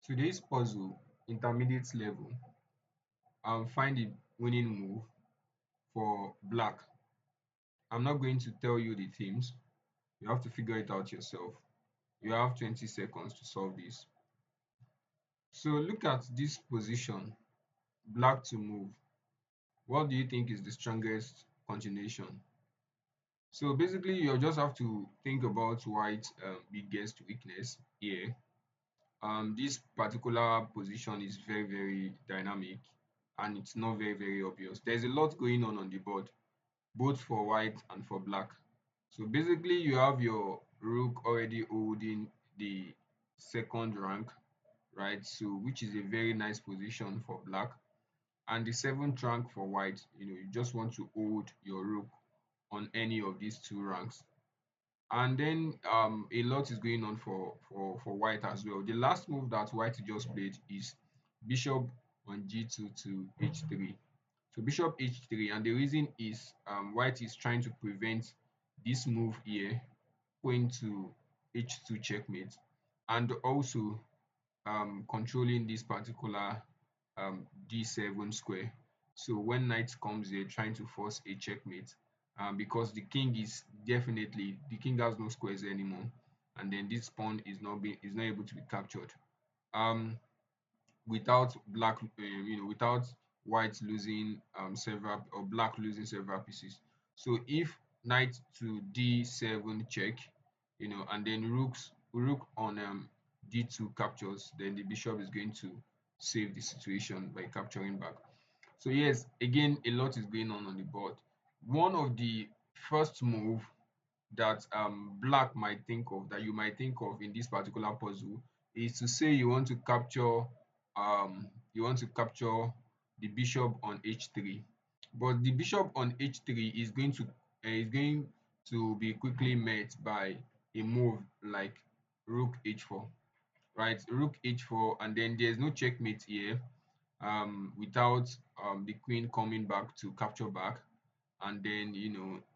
Today's puzzle, intermediate level, find the winning move for black. I'm not going to tell you the themes. You have to figure it out yourself. You have 20 seconds to solve this. So look at this position, black to move. What do you think is the strongest continuation? So basically, you just have to think about white's biggest weakness here. This particular position is very, very dynamic and it's not very, very obvious. There's a lot going on the board, both for white and for black. So basically, you have your rook already holding the second rank, right? So which is a very nice position for black. And the seventh rank for white, you just want to hold your rook on any of these two ranks. And then a lot is going on for white as well. The last move that white just played is bishop on g2 to h3. So bishop h3, and the reason is white is trying to prevent this move here going to h2 checkmate, and also controlling this particular d7 square. So when knight comes here trying to force a checkmate, because the king has no squares anymore, and then this pawn is not able to be captured. Um, without black, without white losing several, or black losing several pieces. So if knight to d7 check, and then rook on d2 captures, then the bishop is going to save the situation by capturing back. So yes, again, a lot is going on the board. One of the first move that black might think of, that you might think of in this particular puzzle, is to say you want to capture the bishop on h3, but the bishop on h3 is going to be quickly met by a move like rook h4, right? Rook h4, and then there's no checkmate here, without the queen coming back to capture back. And then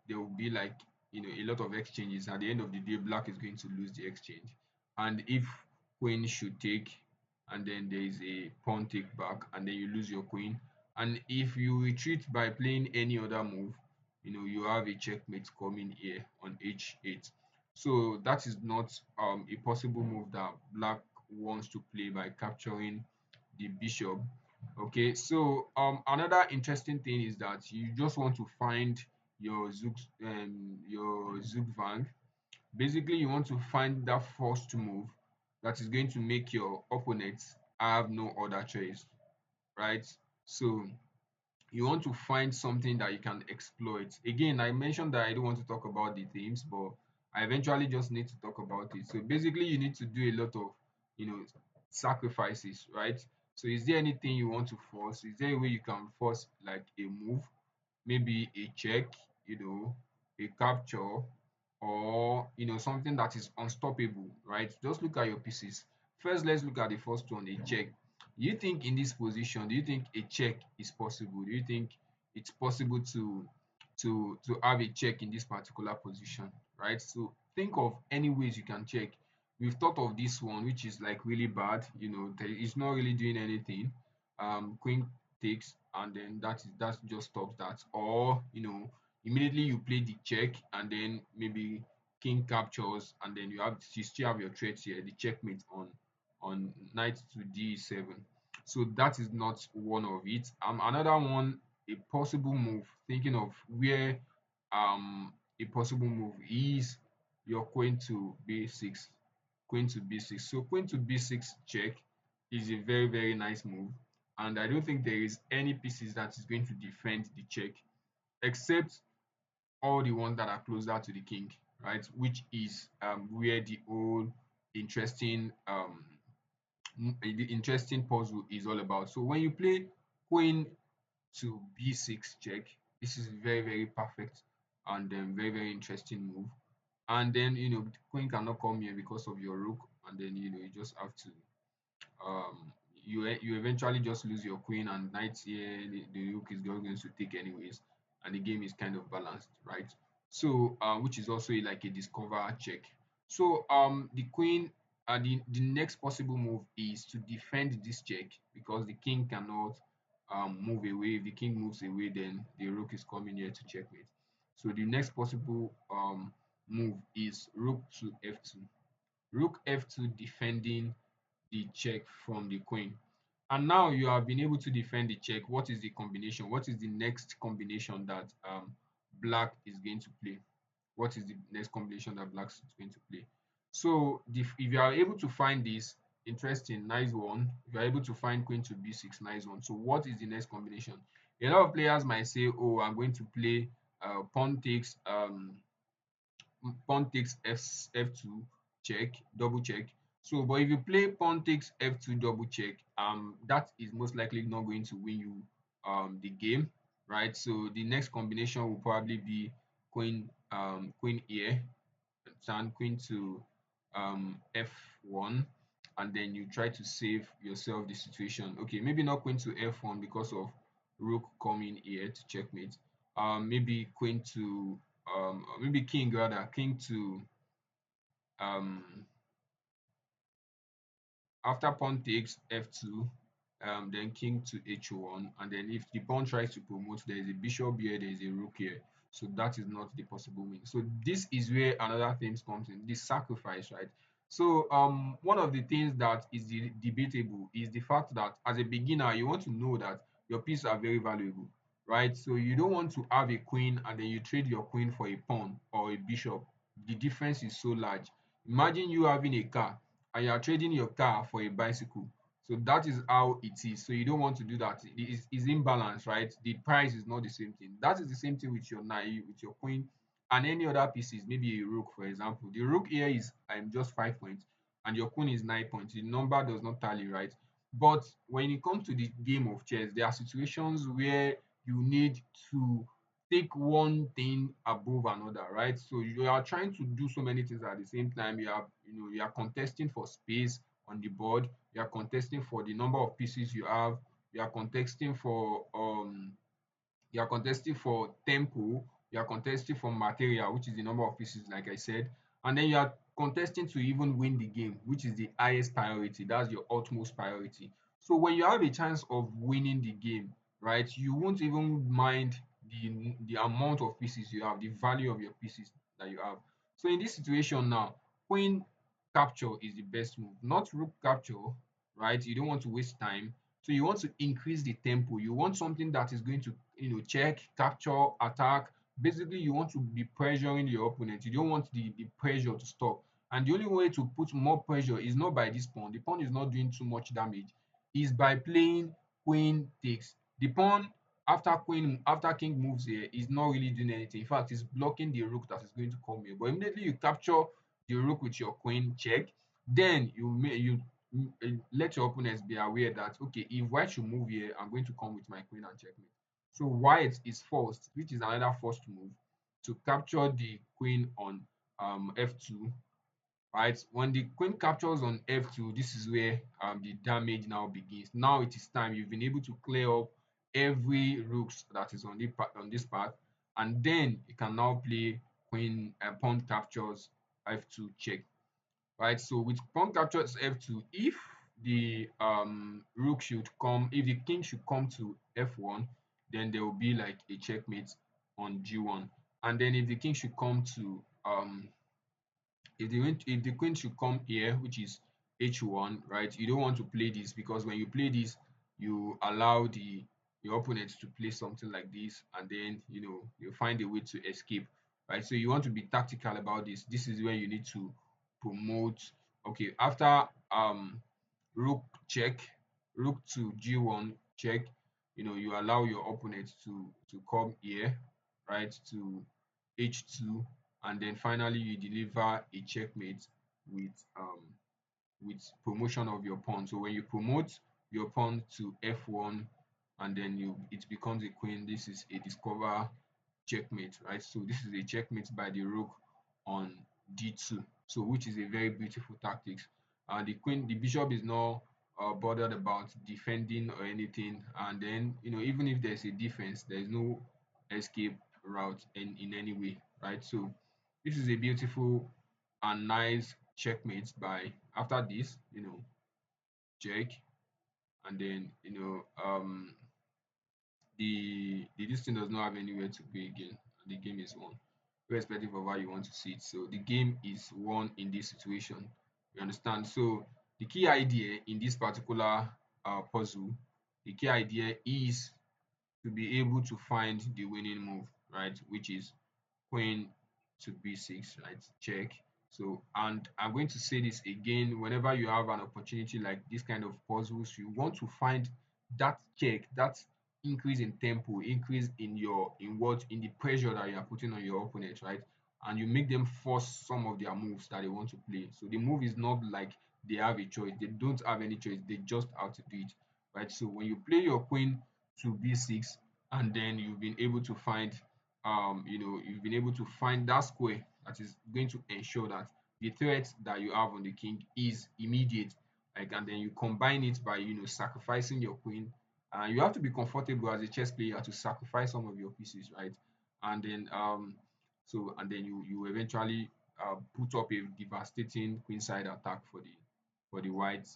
there will be like a lot of exchanges. At the end of the day, black is going to lose the exchange. And if queen should take, and then there is a pawn take back, and then you lose your queen. And if you retreat by playing any other move, you have a checkmate coming here on h8. So that is not a possible move that black wants to play by capturing the bishop. Okay, so another interesting thing is that you just want to find your Zugzwang. Basically, you want to find that first move that is going to make your opponent have no other choice, right? So you want to find something that you can exploit. Again, I mentioned that I don't want to talk about the themes, but I eventually just need to talk about it. So basically, you need to do a lot of, you know, sacrifices, right? So is there anything you want to force? Is there a way you can force like a move, maybe a check, a capture, or something that is unstoppable, right? Just look at your pieces. First, let's look at the first one, a check. Do you think in this position, do you think a check is possible? Do you think it's possible to have a check in this particular position, right? So think of any ways you can check. We've thought of this one, which is like really bad. It's not really doing anything. Queen takes, and then that just stops that. Or immediately you play the check, and then maybe king captures, and then you still have your threat here, the checkmate on knight to d7. So that is not one of it. Another one, a possible move, thinking of where a possible move is your queen to b6. Queen to b6. So queen to b6 check is a very, very nice move, and I don't think there is any pieces that is going to defend the check, except all the ones that are closer to the king, right? Which is where the whole interesting the interesting puzzle is all about. So when you play queen to b6 check, this is very, very perfect and very, very interesting move. And then the queen cannot come here because of your rook, and then you just have to you eventually just lose your queen, and knight here, the rook is going to take anyways, and the game is kind of balanced, right? So which is also like a discover check. So the queen the next possible move is to defend this check because the king cannot move away. If the king moves away, then the rook is coming here to checkmate. So the next possible move is rook to f2. Rook f2 defending the check from the queen. And now you have been able to defend the check. What is the combination? What is the next combination that black is going to play? What is the next combination that black is going to play? So if you are able to find this, interesting, nice one. If you are able to find queen to b6, nice one. So what is the next combination? A lot of players might say, oh, I'm going to play pawn takes f2 check, double check. So but if you play pawn takes f2 double check, that is most likely not going to win you the game, right? So the next combination will probably be queen here, and queen to f1, and then you try to save yourself the situation. Okay, maybe not queen to f1 because of rook coming here to checkmate. Maybe queen to maybe king, rather king to um after pawn takes f2, then king to h1, and then if the pawn tries to promote, there is a bishop here, there is a rook here. So that is not the possible win. So this is where another thing comes in, the sacrifice, right? So one of the things that is debatable is the fact that as a beginner, you want to know that your pieces are very valuable, right? So you don't want to have a queen and then you trade your queen for a pawn or a bishop. The difference is so large. Imagine you having a car and you are trading your car for a bicycle. So that is how it is. So you don't want to do that. It's imbalance, right? The price is not the same thing. That is the same thing with your knight, with your queen, and any other pieces. Maybe a rook, for example. The rook here is just 5 points, and your queen is 9 points. The number does not tally, right? But when it comes to the game of chess, there are situations where you need to take one thing above another, right? So you are trying to do so many things at the same time. You are contesting for space on the board. You are contesting for the number of pieces you have. You are contesting for you are contesting for tempo, you are contesting for material, which is the number of pieces, like I said, and then you are contesting to even win the game, which is the highest priority. That's your utmost priority. So when you have a chance of winning the game, right, you won't even mind the amount of pieces you have, the value of your pieces that you have. So in this situation now, queen capture is the best move, not rook capture, right? You don't want to waste time. So you want to increase the tempo. You want something that is going to, check, capture, attack. Basically, you want to be pressuring your opponent. You don't want the pressure to stop. And the only way to put more pressure is not by this pawn. The pawn is not doing too much damage. Is by playing queen takes. The pawn after king moves here is not really doing anything. In fact, it's blocking the rook that is going to come here. But immediately you capture the rook with your queen check, then let your opponents be aware that okay, if white should move here, I'm going to come with my queen and checkmate. So white is forced, which is another forced move, to capture the queen on f2, right? When the queen captures on f2, this is where the damage now begins. Now it is time. You've been able to clear up every rooks that is on this path, and then you can now play queen pawn captures f2 check, right? So with pawn captures f2, if the rook should come, if the king should come to f1, then there will be like a checkmate on g1. And then if the king should come to if the queen should come here, which is h1, right? You don't want to play this because when you play this, you allow your opponent to play something like this, and then you find a way to escape, right? So you want to be tactical about this. This is where you need to promote. Okay, after rook check, rook to g1 check, you allow your opponent to come here, right, to h2, and then finally you deliver a checkmate with promotion of your pawn. So when you promote your pawn to f1 and then it becomes a queen, this is a discover checkmate, right? So this is a checkmate by the rook on d2, so which is a very beautiful tactics. The bishop is not bothered about defending or anything, and then even if there's a defense, there is no escape route in any way, right? So this is a beautiful and nice checkmate by after this, check, and then the this thing does not have anywhere to go again, and the game is won, irrespective of how you want to see it. So the game is won in this situation. You understand? So the key idea in this particular puzzle, the key idea is to be able to find the winning move, right? Which is queen to b6, right? Check. So, and I'm going to say this again, whenever you have an opportunity like this kind of puzzles, you want to find that check, that increase in tempo, increase in the pressure that you are putting on your opponent, right? And you make them force some of their moves that they want to play. So the move is not like they have a choice, they don't have any choice, they just have to do it, right? So when you play your queen to b6, and then you've been able to find you've been able to find that square that is going to ensure that the threat that you have on the king is immediate, like, and then you combine it by sacrificing your queen. You have to be comfortable as a chess player to sacrifice some of your pieces, right? And then you eventually put up a devastating queenside attack for the white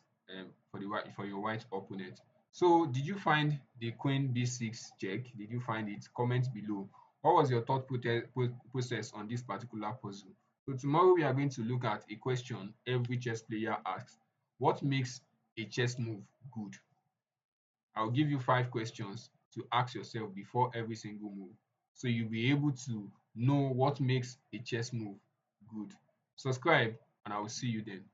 for your white opponent. So did you find the queen b6 check? Did you find it? Comment below. What was your thought process on this particular puzzle? So tomorrow we are going to look at a question every chess player asks. What makes a chess move good? I'll give you 5 questions to ask yourself before every single move. So you'll be able to know what makes a chess move good. Subscribe, and I will see you then.